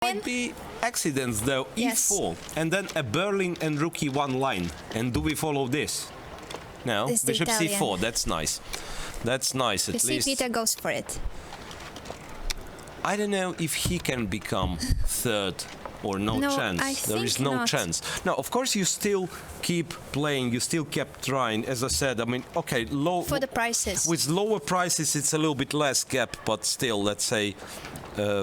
Might be accidents though. Yes. E4 and then a Berlin and Rook E1 line. And do we follow this? No, It's the Bishop Italian. C4. That's nice. That's nice. You At see, least Peter goes for it. I don't know if he can become third or no No, chance. I There is think no not. chance. Now, of course, you still keep playing. You still kept trying. As I said, I mean, okay, low For the prices. with lower prices, it's a little bit less gap, but still, let's say,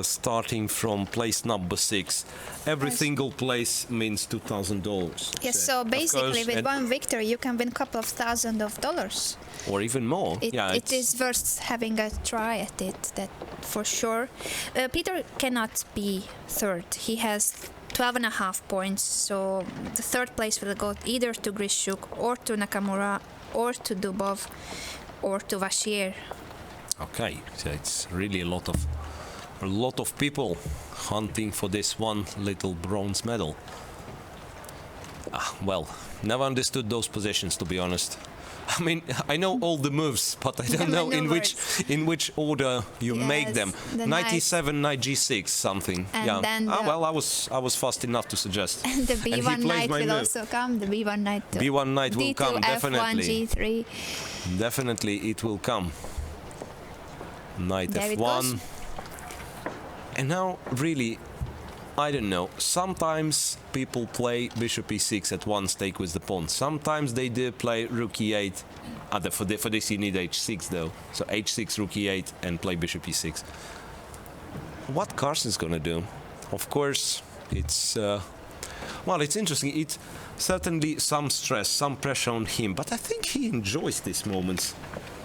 starting from place number 6, every Yes. single place means $2,000. Yes, so basically course, with and- one victory you can win a couple of $1,000s. or even more. It it's- is worth having a try at it, that for sure. Peter cannot be third. He has 12.5 points, so the third place will go either to Grishuk or to Nakamura or to Dubov or to Vashier. Okay, so it's really a lot of people hunting for this one little bronze medal. Well, never understood those positions, to be honest. I mean, I know all the moves, but I don't know in which order you make Yes, them. the 97, knight g6, something. And yeah. then Well, I was fast enough to suggest. And the he B1 plays knight my will move. also come, the B1 knight too. B1 knight will D2, come, F1, definitely. G3. Definitely, it will come. Knight There it F1. goes. And now, really, I don't know. Sometimes people play Bishop E6 at one stake with the pawn. Sometimes they do play Rook E8. For this you need H6 though. So H6, Rook E8 and play Bishop E6. What Carlsen's gonna do? Of course, it's... well, it's interesting. It's certainly some stress, some pressure on him. But I think he enjoys these moments.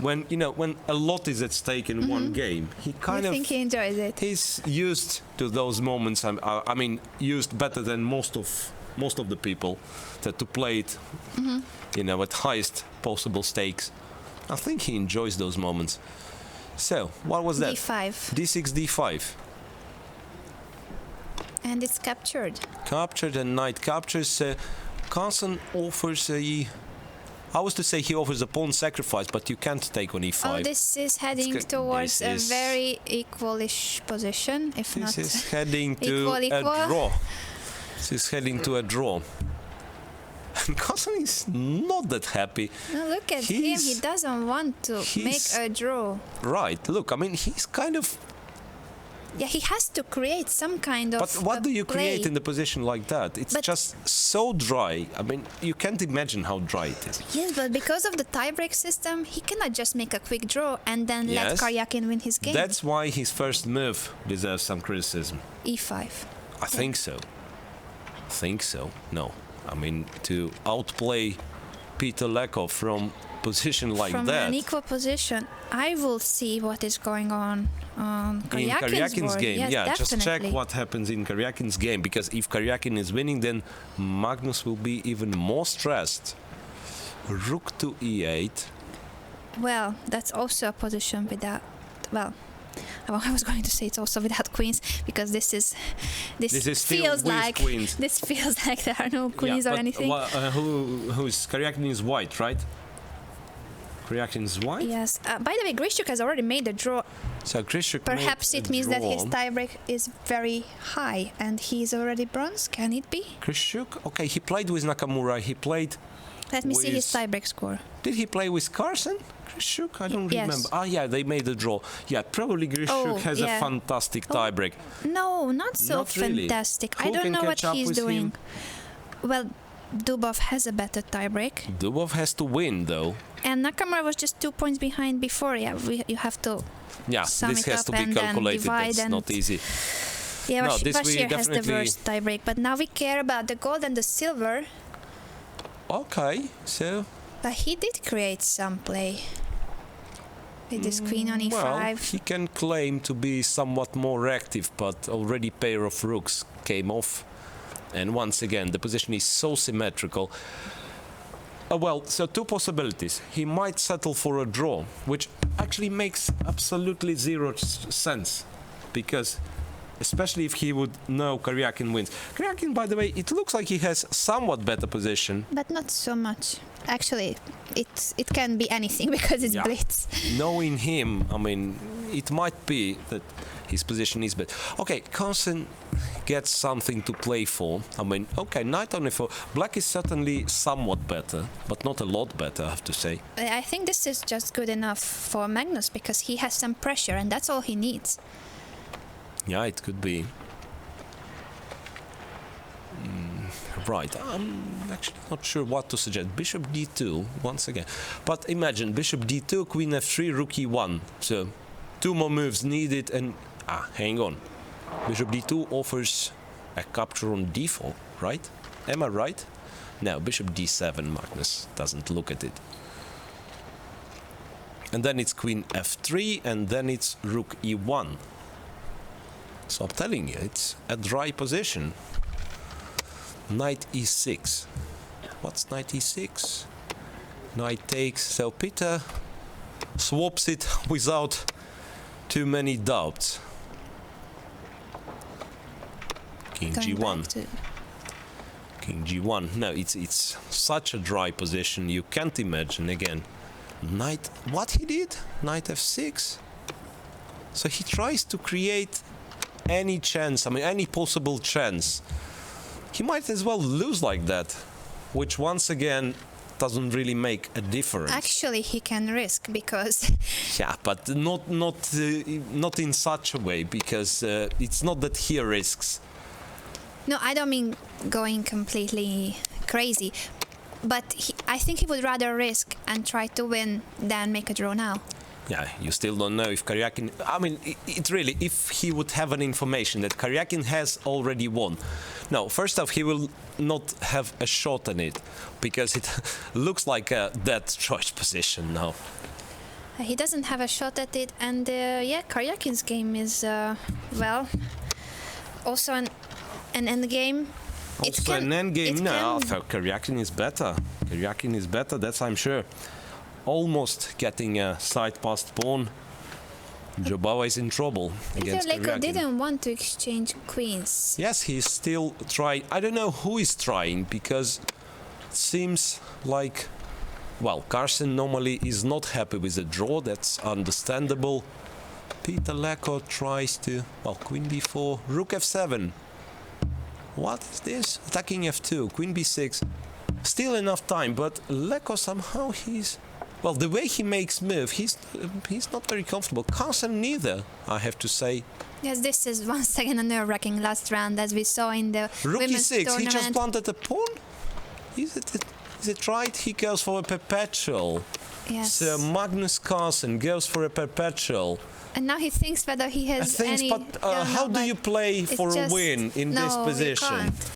When, you know, when a lot is at stake in one game, he kind I of... think he enjoys it. He's used to those moments. I mean, used better than most of the people to play it, you know, at highest possible stakes. I think he enjoys those moments. So, what was that? D5. D6, D5. And it's captured. Captured and knight captures. Carlsen offers a... I was to say he offers a pawn sacrifice, but you can't take on E5. Oh, this is heading towards this a is- very equalish position, if This not is heading to equal. a draw. This is heading to a draw. And Carlsen is not that happy. No, look at him, he doesn't want to make a draw. Right, look, I mean, he's kind of... Yeah, he has to create some kind of But what do you play. create in the position like that? It's But- just so dry. I mean, you can't imagine how dry it is. Yes, but because of the tiebreak system, he cannot just make a quick draw and then let Yes. Karyakin win his game. That's why his first move deserves some criticism. E5. I think so. Think so. No. I mean, to outplay Peter Leko from position like From that... an equal position, I will see what is going on in Karyakin's Karyakin's board. game, Yes, yeah, definitely. just check what happens in Karyakin's game, because if Karyakin is winning, then Magnus will be even more stressed. Rook to E8. Well, that's also a position without... Well, I was going to say it's also without queens, because this is still feels with like queens. this feels like there are no queens or anything. Who's Karyakin is white, right? Karyakin is white? Yes. By the way, Grishuk has already made a draw. So Grishuk Perhaps made it a means that his draw. tiebreak is very high and he's already bronze. Can it be? Grishuk? Okay, he played with Nakamura. He played... Let me see his With- tiebreak score. Did he play with Carlsen? Grishuk? I don't Yes. remember. Ah, yeah, they made a draw. Yeah, probably Grishuk Oh, has yeah. a fantastic Oh. tiebreak. No, not so Not really. fantastic. Who I don't can know what catch up he's with doing. him? Well, Dubov has a better tiebreak. Dubov has to win, though. And Nakamura was just 2 points behind before. Yeah, you have to Yeah, sum this it has up to be and then calculated. divide That's and... not easy. Yeah, No, this we Vashier has the definitely- worst tiebreak. But now we care about the gold and the silver. Okay, so... But he did create some play. With this queen on e5. Well, he can claim to be somewhat more active, but already pair of rooks came off. And once again, the position is so symmetrical. Well, so two possibilities. He might settle for a draw, which actually makes absolutely zero sense. Because, especially if he would know Karyakin wins. Karyakin, by the way, it looks like he has somewhat better position. But not so much. Actually, it can be anything because it's Yeah. Blitz. Knowing him, I mean, it might be that his position is better. Okay, Carlsen gets something to play for. I mean, okay, knight on e4. Black is certainly somewhat better, but not a lot better, I have to say. I think this is just good enough for Magnus because he has some pressure and that's all he needs. Yeah, it could be. Right, I'm actually not sure what to suggest. Bishop d2, once again. But imagine, bishop d2, queen f3, rook e1. So, 2 more moves needed and... hang on. Bishop d2 offers a capture on d4, right? Am I right? No, bishop d7, Magnus doesn't look at it. And then it's queen f3, and then it's rook e1. So I'm telling you, it's a dry position. Knight e6. What's knight e6? Knight takes. So Peter swaps it without too many doubts. King g1. King g1. No, it's such a dry position. You can't imagine again. Knight. What he did? Knight f6. So he tries to create any chance. I mean, any possible chance. He might as well lose like that, which once again doesn't really make a difference. Actually, he can risk because... Yeah, but not in such a way, because it's not that he risks. No, I don't mean going completely crazy, but I think he would rather risk and try to win than make a draw now. Yeah, you still don't know if Karyakin... I mean, it really, if he would have an information that Karyakin has already won. No, first off, he will not have a shot on it, because it looks like a dead choice position now. He doesn't have a shot at it, and yeah, Karyakin's game is, well, also an endgame. Also an endgame? No, Karyakin is better. Karyakin is better, that's I'm sure. Almost getting a side passed pawn. Jobawa is in trouble against Leko Karyakin. didn't want to exchange queens. Yes, he's still trying. I don't know who is trying, because it seems like... Well, Carlsen normally is not happy with the draw, that's understandable. Peter Leko tries to... Well, queen b4, rook f7. What is this? Attacking f2, queen b6. Still enough time, but Leko somehow he's... Well, the way he makes move, he's not very comfortable. Carlsen neither, I have to say. Yes, this is once again a nerve-wracking last round, as we saw in the Rook women's e6, tournament. he just planted a pawn? Is it right? He goes for a perpetual. Yes. So Magnus Carlsen goes for a perpetual. And now he thinks whether he has any... But how do you play for a win in this position? You can't.